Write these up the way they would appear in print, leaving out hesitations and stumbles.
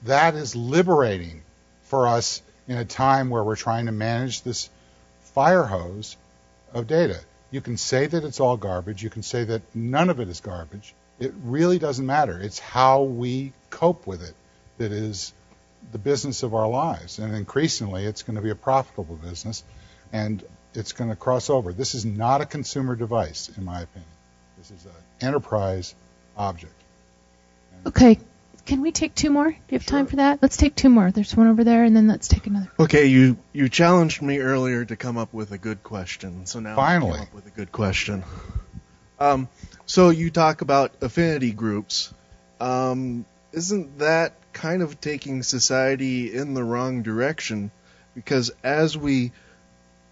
that is liberating for us in a time where we're trying to manage this fire hose of data. You can say that it's all garbage. You can say that none of it is garbage. It really doesn't matter. It's how we cope with it that is the business of our lives. And increasingly, it's going to be a profitable business, and it's going to cross over. This is not a consumer device, in my opinion. This is an enterprise object. Okay. Can we take two more? Do you have time for that? Let's take two more. There's one over there, and then let's take another. Okay, you challenged me earlier to come up with a good question, so now Finally. I came up with a good question. So you talk about affinity groups. Isn't that kind of taking society in the wrong direction? Because as we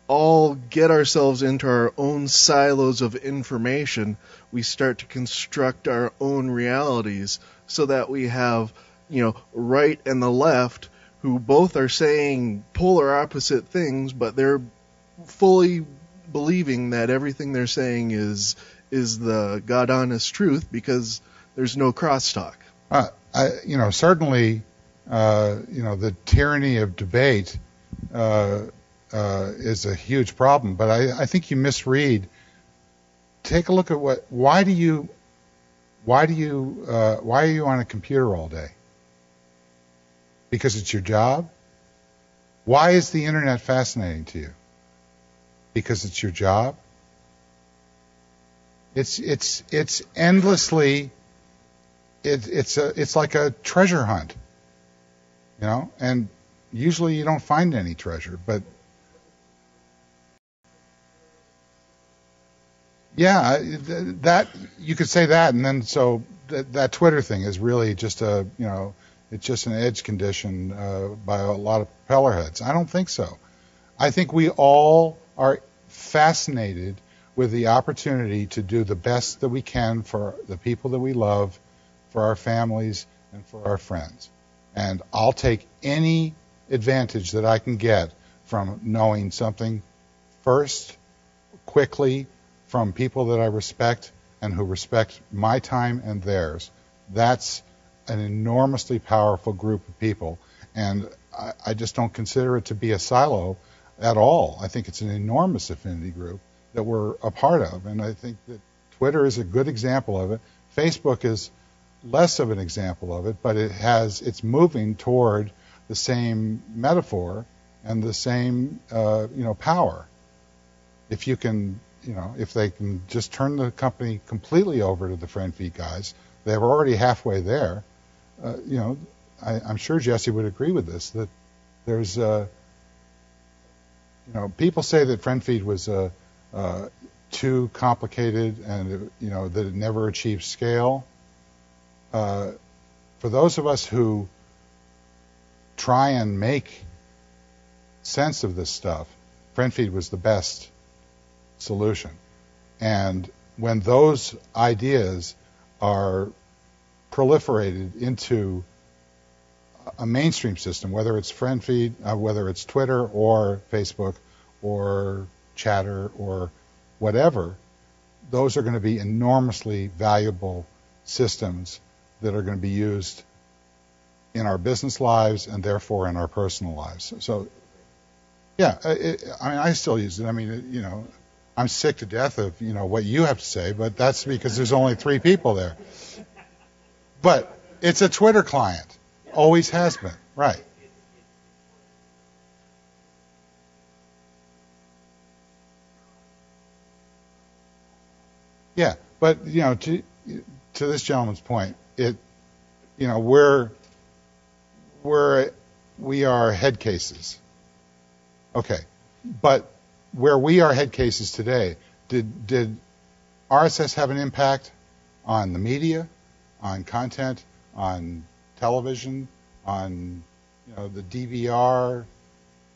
all get ourselves into our own silos of information, we start to construct our own realities so that we have, right and the left who both are saying polar opposite things, but they're fully believing that everything they're saying is the God honest truth because there's no crosstalk. Certainly, the tyranny of debate is a huge problem. But I think you misread. Take a look at why are you on a computer all day? Because it's your job? Why is the internet fascinating to you? Because it's your job? It's endlessly. It's like a treasure hunt, and usually you don't find any treasure, but yeah, that you could say that, and then so that Twitter thing is really just it's just an edge condition by a lot of propeller heads. I don't think so. I think we all are fascinated with the opportunity to do the best that we can for the people that we love, for our families, and for our friends. And I'll take any advantage that I can get from knowing something first, quickly, from people that I respect and who respect my time and theirs. That's an enormously powerful group of people. And I just don't consider it to be a silo at all. I think it's an enormous affinity group that we're a part of. And I think that Twitter is a good example of it. Facebook is less of an example of it, but it's moving toward the same metaphor and the same power. If you can, if they can just turn the company completely over to the friend feed guys, they're already halfway there. I'm sure Jesse would agree with this, that there's people say that friend feed was too complicated and that it never achieved scale. For those of us who try and make sense of this stuff, friend feed was the best solution. And when those ideas are proliferated into a mainstream system, whether it's friend feed, whether it's Twitter or Facebook or Chatter or whatever, those are going to be enormously valuable systems that are going to be used in our business lives and therefore in our personal lives. So, yeah, I still use it. I'm sick to death of, what you have to say, but that's because there's only 3 people there. But it's a Twitter client. Always has been. Right. Yeah, but, to this gentleman's point, we are head cases. Okay, but where we are head cases today, did RSS have an impact on the media, on content, on television, on the DVR?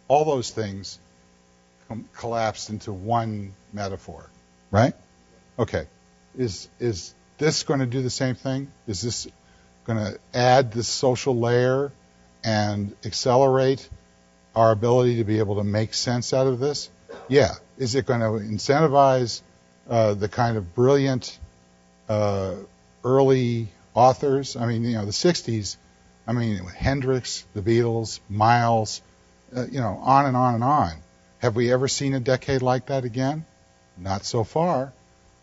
All those things collapsed into one metaphor, right? Okay, is this going to do the same thing? Is this going to add this social layer and accelerate our ability to be able to make sense out of this? Yeah. Is it going to incentivize the kind of brilliant early authors? The 60s I mean, Hendrix, the Beatles, Miles, on and on and on. Have we ever seen a decade like that again? Not so far,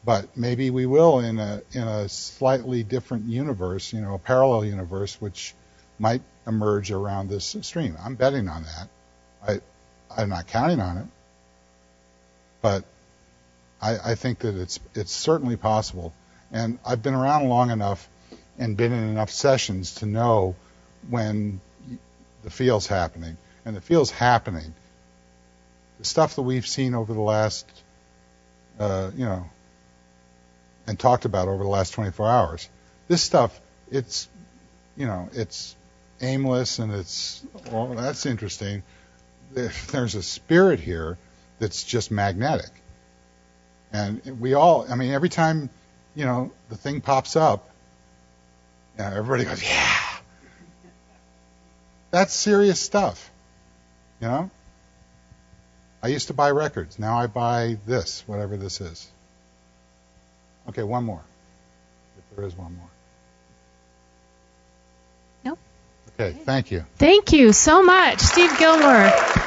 but maybe we will in a slightly different universe, a parallel universe, which might emerge around this stream. I'm betting on that. I'm not counting on it, but I think that it's certainly possible. And I've been around long enough and been in enough sessions to know when the field's happening. And the field's happening. The stuff that we've seen over the last, and talked about over the last 24 hours, this stuff, it's aimless and that's interesting. There's a spirit here that's just magnetic. And every time, the thing pops up, everybody goes, yeah. That's serious stuff, I used to buy records. Now I buy this, whatever this is. Okay, one more. If there is one more. No. Okay, thank you. Thank you so much, Steve Gillmor.